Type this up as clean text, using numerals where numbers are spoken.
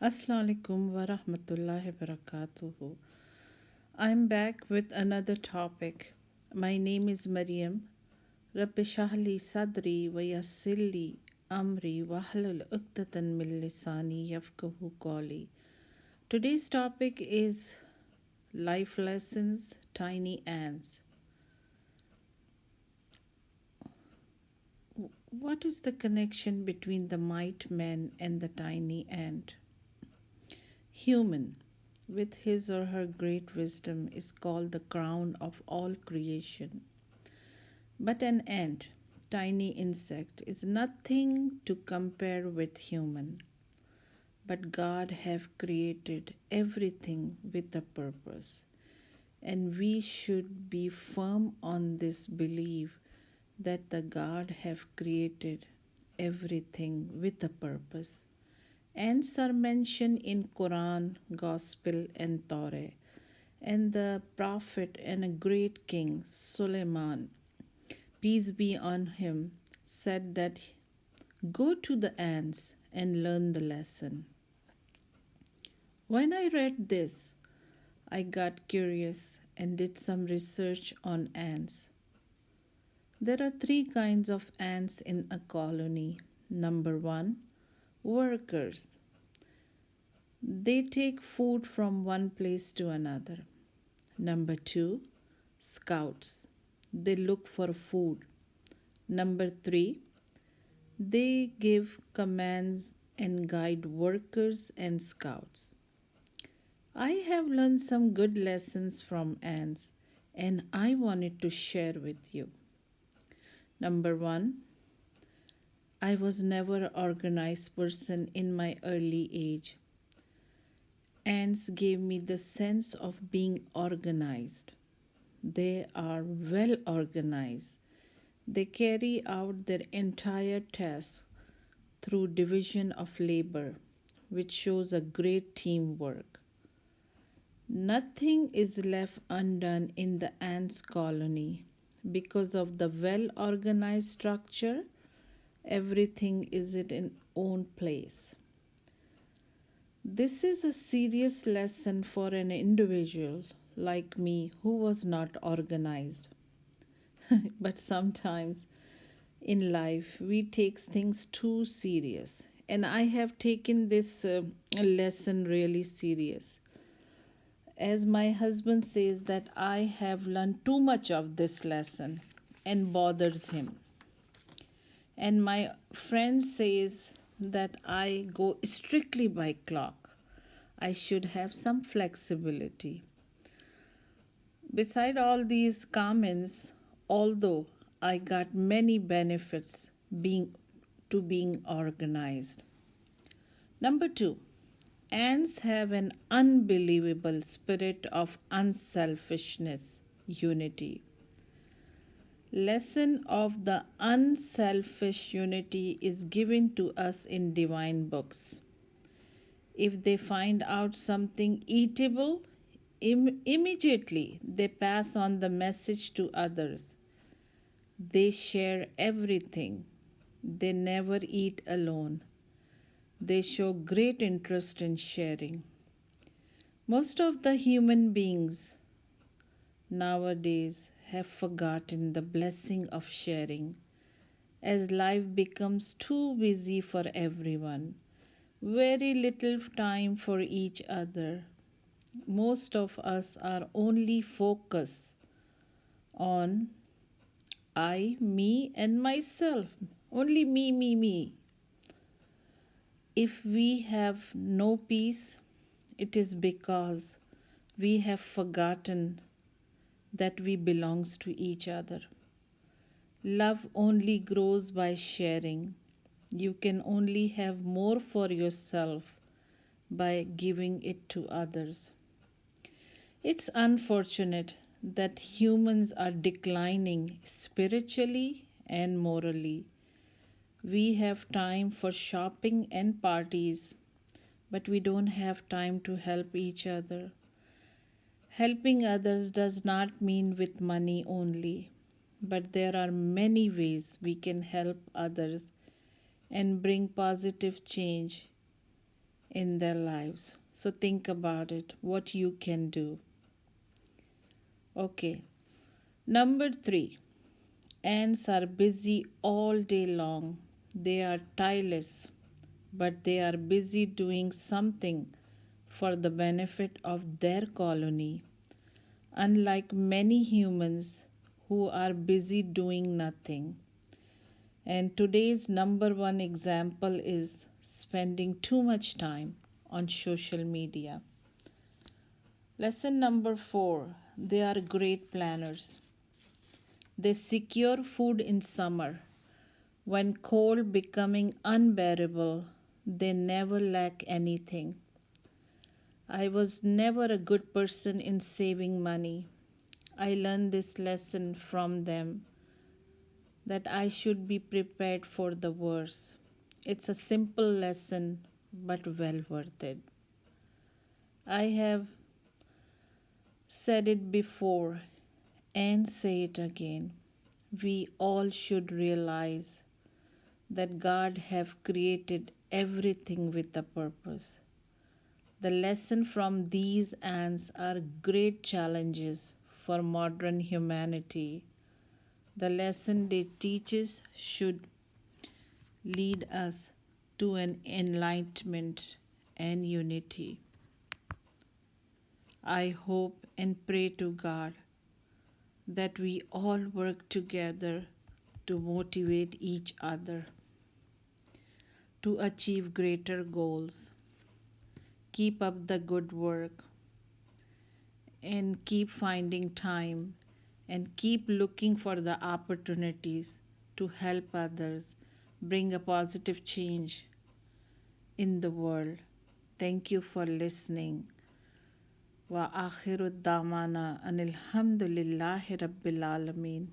Assalamu alaikum wa rahmatullahi wa barakatuhu. I'm back with another topic. My name is Mariam. Rabbi Shahli Sadri wa Yassirli Amri Wahlul Uqdatan min Lisani Yafqahu Qawli. Today's topic is life lessons, tiny ants. What is the connection between the might man and the tiny ant? Human, with his or her great wisdom, is called the crown of all creation. But an ant, tiny insect, is nothing to compare with human. But God have created everything with a purpose. And we should be firm on this belief that the God have created everything with a purpose. Ants are mentioned in Quran, Gospel, and Torah. And the Prophet and a great king, Suleiman, peace be on him, said that go to the ants and learn the lesson. When I read this, I got curious and did some research on ants. There are three kinds of ants in a colony. Number one, workers. They take food from one place to another. Number two, scouts. They look for food. Number three, they give commands and guide workers and scouts. I have learned some good lessons from ants and I wanted to share with you. Number one, I was never an organized person in my early age. Ants gave me the sense of being organized. They are well organized. They carry out their entire task through division of labor, which shows a great teamwork. Nothing is left undone in the ants' colony because of the well organized structure. Everything is in its own place. This is a serious lesson for an individual like me who was not organized. But sometimes in life we take things too serious, and I have taken this lesson really serious. As my husband says that I have learned too much of this lesson and bothers him. And my friend says that I go strictly by clock. I should have some flexibility. Beside all these comments, although I got many benefits being organized. Number 2, ants have an unbelievable spirit of unselfishness, unity. Lesson of the unselfish unity is given to us in divine books. If they find out something eatable, immediately they pass on the message to others. They share everything. They never eat alone. They show great interest in sharing. Most of the human beings nowadays have forgotten the blessing of sharing as life becomes too busy for everyone. Very little time for each other. Most of us are only focused on I, me, and myself. Only me, me, me. If we have no peace, it is because we have forgotten that we belongs to each other. Love only grows by sharing. You can only have more for yourself by giving it to others. It's unfortunate that humans are declining spiritually and morally. We have time for shopping and parties, but we don't have time to help each other. Helping others does not mean with money only, but there are many ways we can help others and bring positive change in their lives. So think about it, what you can do. Okay. Number 3, ants are busy all day long. They are tireless, but they are busy doing something for the benefit of their colony, unlike many humans who are busy doing nothing. And today's number one example is spending too much time on social media. Lesson number 4, they are great planners. They secure food in summer. When cold becoming unbearable, they never lack anything. I was never a good person in saving money. I learned this lesson from them, that I should be prepared for the worst. It's a simple lesson, but well worth it. I have said it before and say it again. We all should realize that God have created everything with a purpose. The lesson from these ants are great challenges for modern humanity. The lesson they teach us should lead us to an enlightenment and unity. I hope and pray to God that we all work together to motivate each other to achieve greater goals. Keep up the good work and keep finding time and keep looking for the opportunities to help others bring a positive change in the world. Thank you for listening. Wa akhiru damana anil hamdulillahi rabbil alamin.